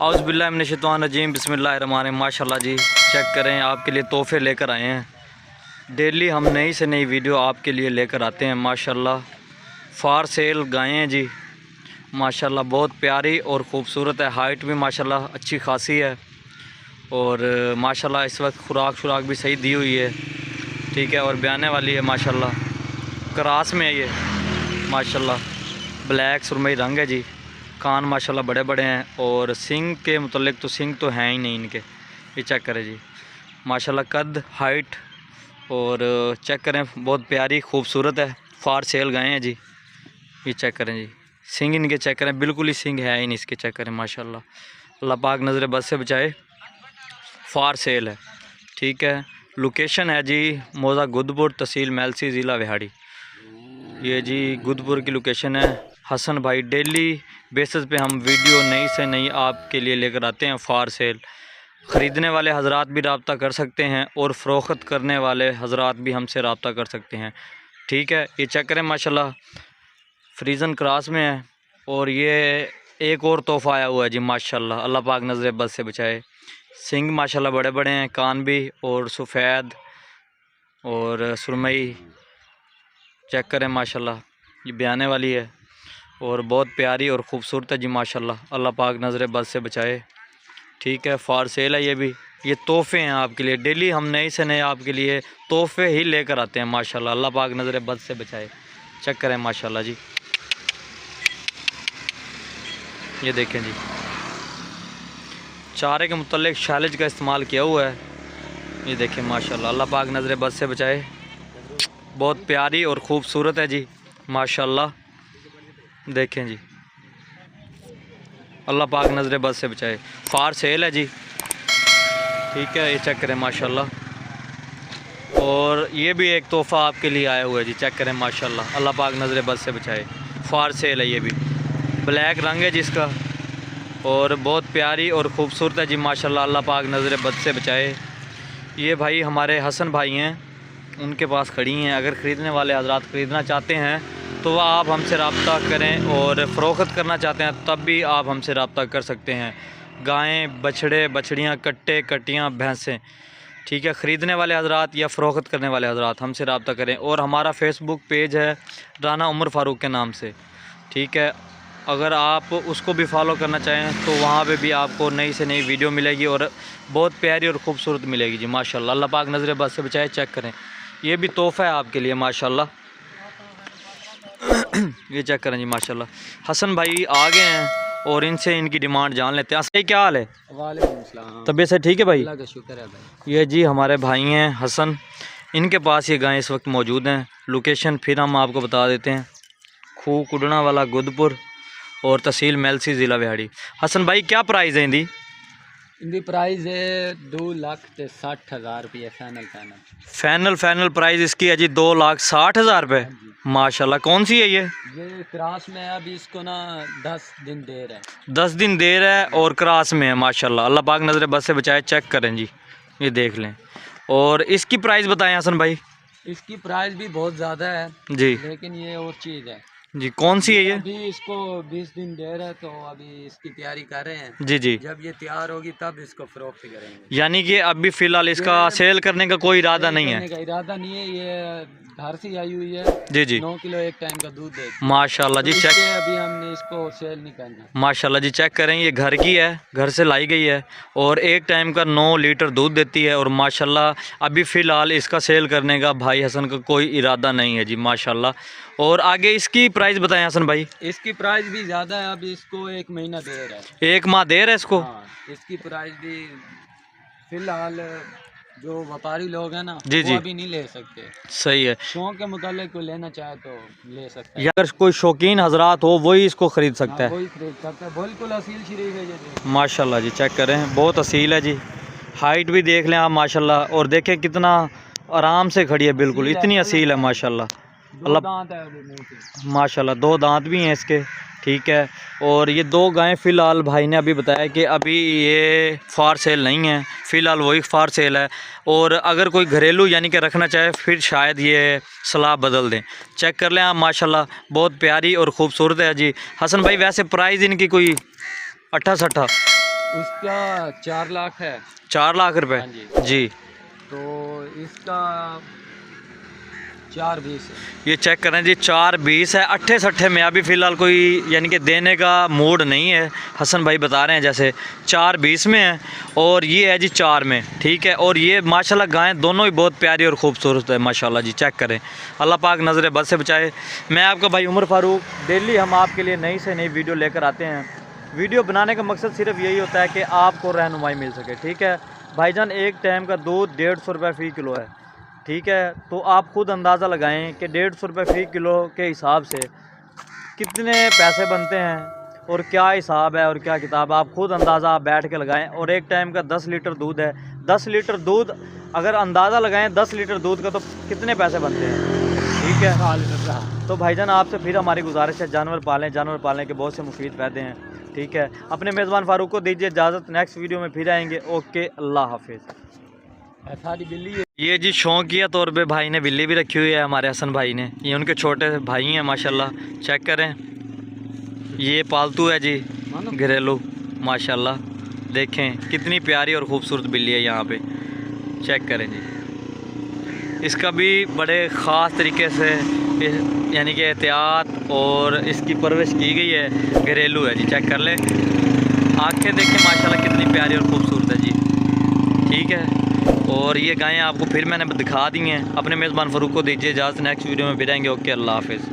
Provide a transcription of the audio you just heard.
औज़ुबिल्लाहिमिनश्शैतानिर्रजीम बिस्मिल्लाहिर्रहमानिर्रहीम। माशाल्लाह जी, चेक करें, आपके लिए तोहफ़े लेकर आए हैं। डेली हम नई से नई वीडियो आपके लिए लेकर आते हैं। माशाल्लाह फार सेल गायें हैं जी, माशाल्लाह बहुत प्यारी और ख़ूबसूरत है। हाइट भी माशाल्लाह अच्छी खासी है और माशाल्लाह इस वक्त खुराक भी सही दी हुई है, ठीक है। और ब्याने वाली है माशाल्लाह, क्रास में है ये माशाल्लाह। ब्लैक सुरमई रंग है जी। कान माशाल्लाह बड़े बड़े हैं और सिंग के मुतल्लिक तो सिंग तो हैं ही नहीं इनके। ये चेक करें जी, माशाल्लाह कद हाइट और चेक करें, बहुत प्यारी खूबसूरत है। फार सेल गायें हैं जी। ये चेक करें जी, सिंग इनके चेक करें, बिल्कुल ही सिंग है ही नहीं इसके। चेक करें माशाल्लाह, अल्लाह पाक नज़र बद से बचाए। फार सेल है, ठीक है। लोकेशन है जी मौज़ा गुदपुर, तहसील मैलसी, ज़िला विहाड़ी। ये जी गुदपुर की लोकेशन है। हसन भाई डेली बेसिस पे हम वीडियो नई से नई आपके लिए लेकर आते हैं। फार सेल ख़रीदने वाले हजरात भी रब्ता कर सकते हैं और फ़रोख्त करने वाले हजरात भी हमसे रब्ता कर सकते हैं, ठीक है। ये चेक करें माशाल्लाह, फ्रीज़न क्रॉस में है और ये एक और तोहफ़ा आया हुआ है जी माशाल्लाह, अल्लाह पाक नज़र बद से बचाए। सिंग माशाल्लाह बड़े बड़े हैं, कान भी और सफ़ेद और सुरमई चेक करें माशाल्लाह। ये ब्याने वाली है और बहुत प्यारी और ख़ूबसूरत है जी माशाल्लाह, अल्लाह पाक नज़र बद से बचाए, ठीक है। फार सेल है ये भी। ये तोहफ़े हैं आपके लिए, डेली हम नए से नए आपके लिए तोहफ़े ही लेकर आते हैं माशाल्लाह, अल्लाह पाक नज़र बद से बचाए। चेक करें माशाल्लाह जी, ये देखें जी, चारे के मुतल्लिक शालिज का इस्तेमाल किया हुआ है। ये देखें माशाल्लाह, अल्लाह पाक नज़र बद से बचाए। बहुत प्यारी और ख़ूबसूरत है जी माशाल्लाह, देखें जी, अल्लाह पाक नज़र बद से बचाए। फार सेल है जी, ठीक है। ये चेक करें माशाल्लाह। और ये भी एक तोहफ़ा आपके लिए आया हुआ है जी, चेक करें माशाल्लाह, अल्लाह पाक नज़र बद से बचाए। फार सेल है ये भी, ब्लैक रंग है जिसका और बहुत प्यारी और ख़ूबसूरत है जी माशाल्लाह, अल्लाह पाक नज़र बद से बचाए। ये भाई हमारे हसन भाई हैं, उनके पास खड़ी हैं। अगर ख़रीदने वाले हजरात ख़रीदना चाहते हैं तो वह आप हमसे रब्ता करें और फ़रोख्त करना चाहते हैं तब भी आप हमसे रब्ता कर सकते हैं। गायें, बछड़े, बछड़ियाँ, कट्टे, कटियाँ, भैंसें, ठीक है। ख़रीदने वाले हजरात या फ़रोख्त करने वाले हजरात हमसे रब्ता करें। और हमारा फ़ेसबुक पेज है राना उमर फ़ारूक के नाम से, ठीक है। अगर आप उसको भी फॉलो करना चाहें तो वहाँ पे भी आपको नई से नई वीडियो मिलेगी और बहुत प्यारी और ख़ूबसूरत मिलेगी जी माशाल्लाह, अल्लाह पाक नज़र बद से बचाए। चेक करें, ये भी तोहफ़ा है आपके लिए माशाल्लाह। ये चेक करें जी माशाल्लाह, हसन भाई आ गए हैं और इनसे इनकी डिमांड जान लेते हैं। सही, क्या हाल है? वालेकुम अस्सलाम। तबीयत से ठीक है भाई? अल्लाह का शुक्र है भाई। ये जी हमारे भाई हैं हसन, इनके पास ये गाय इस वक्त मौजूद हैं। लोकेशन फिर हम आपको बता देते हैं, खूह कुडना वाला गुदपुर और तहसील मैलसी, ज़िला विहाड़ी। हसन भाई क्या प्राइस है इनकी? इनकी प्राइस है 2,60,000 रुपये फ़ैनल प्राइस इसकी है जी 2,60,000 रुपये। हाँ जी। माशाल्लाह, कौन सी है ये? ये क्रास में है, अभी इसको ना 10 दिन देर है। 10 दिन देर है और क्रास में है माशाल्लाह, अल्लाह पाक नज़र बद से बचाए। चेक करें जी, ये देख लें। और इसकी प्राइस बताएं हसन भाई। इसकी प्राइस भी बहुत ज़्यादा है जी लेकिन ये और चीज़ है जी, कौन सी है ये? अभी इसको 20 दिन देर है तो अभी इसकी तैयारी कर रहे हैं। जी जी, जब ये तैयार होगी तब इसको फरोख्त करेंगे। यानी कि अभी फ़िलहाल इसका सेल करने का कोई इरादा नहीं है? करने का इरादा नहीं है, ये घर से आई हुई है। जी जी, 9 किलो एक टाइम का दूध देती है। माशाल्लाह जी। तो चेक, इसलिए अभी हमने इसको सेल नहीं करना। माशाल्लाह जी, चेक करें, ये घर की है, घर से लाई गई है और एक टाइम का 9 लीटर दूध देती है। और माशाल्लाह अभी फ़िलहाल इसका सेल करने का भाई हसन का कोई इरादा नहीं है जी माशाल्लाह। और आगे इसकी प्राइस बताएं हसन भाई। इसकी प्राइस भी ज़्यादा है, अभी इसको 1 महीना देर है। 1 माह देर है इसको? हाँ, इसकी प्राइस भी फ़िलहाल जो व्यापारी लोग हैं ना, जी जी, वो अभी नहीं ले सकते। सही है। शौक के मुतालिक कोई लेना चाहे तो ले सकता है। या अगर कोई शौकीन हजरात हो वही इसको ख़रीद सकता है। वही खरीद सकता है, बिल्कुल असील शरीफ है ये। माशाल्लाह जी, चेक करें, बहुत असील है जी। हाइट भी देख लें आप माशाल्लाह, और देखें कितना आराम से खड़ी है, बिल्कुल इतनी असील है माशाल्लाह। दो दांत है अभी मुंह पे। माशाल्लाह 2 दांत भी हैं इसके, ठीक है। और ये 2 गायें फ़िलहाल भाई ने अभी बताया कि अभी ये फार सेल नहीं है, फ़िलहाल वही फार सेल है। और अगर कोई घरेलू यानी कि रखना चाहे फिर शायद ये सलाह बदल दें। चेक कर लें आप माशाल्लाह, बहुत प्यारी और ख़ूबसूरत है जी। हसन भाई वैसे प्राइस इनकी कोई 68-60? उसका 4 लाख है। 4 लाख रुपए? हाँ जी। जी। तो इसका 4.20 है। ये चेक करें जी, 4.20 है। अट्ठे सट्ठे में अभी फ़िलहाल कोई यानी कि देने का मूड नहीं है। हसन भाई बता रहे हैं जैसे 4.20 में है, और ये है जी 4 में, ठीक है। और ये माशाल्लाह गायें दोनों ही बहुत प्यारी और ख़ूबसूरत है माशाल्लाह जी। चेक करें, अल्लाह पाक नज़र बद से बचाए। मैं आपका भाई उमर फ़ारूक, डेली हम आपके लिए नई से नई वीडियो लेकर आते हैं। वीडियो बनाने का मकसद सिर्फ यही होता है कि आपको रहनुमाई मिल सके, ठीक है भाईजान। एक टाइम का दूध 150 रुपये फ़ी किलो है, ठीक है। तो आप खुद अंदाज़ा लगाएं कि 150 रुपये फ़ी किलो के हिसाब से कितने पैसे बनते हैं और क्या हिसाब है और क्या किताब, आप खुद अंदाज़ा आप बैठ के लगाएं। और एक टाइम का 10 लीटर दूध है, 10 लीटर दूध अगर अंदाज़ा लगाएं 10 लीटर दूध का तो कितने पैसे बनते हैं, ठीक है। तो भाईजान आपसे फिर हमारी गुजारिश है, जानवर पालें। जानवर पालने के बहुत से मुफीद फ़ायदे हैं, ठीक है। अपने मेज़बान फ़ारूक को दीजिए इजाज़त, नेक्स्ट वीडियो में फिर आएंगे। ओके, अल्लाह हाफिज़। सारी बिल्ली है। ये जी शौकिया तौर पे भाई ने बिल्ली भी रखी हुई है हमारे हसन भाई ने। ये उनके छोटे भाई हैं माशाल्लाह, चेक करें। ये पालतू है जी, घरेलू माशाल्लाह। देखें कितनी प्यारी और ख़ूबसूरत बिल्ली है यहाँ पे, चेक करें जी। इसका भी बड़े ख़ास तरीके से यानी कि एहतियात और इसकी परवरिश की गई है। घरेलू है जी, चेक कर लें। आँखें देखें माशाल्लाह कितनी प्यारी और ख़ूबसूरत है जी, ठीक है। और ये गायें आपको फिर मैंने दिखा दी हैं। अपने मेज़बान फ़ारूक को दीजिए इजाज़त, नेक्स्ट वीडियो में फिर आएंगे। ओके, अल्लाह हाफ़िज़।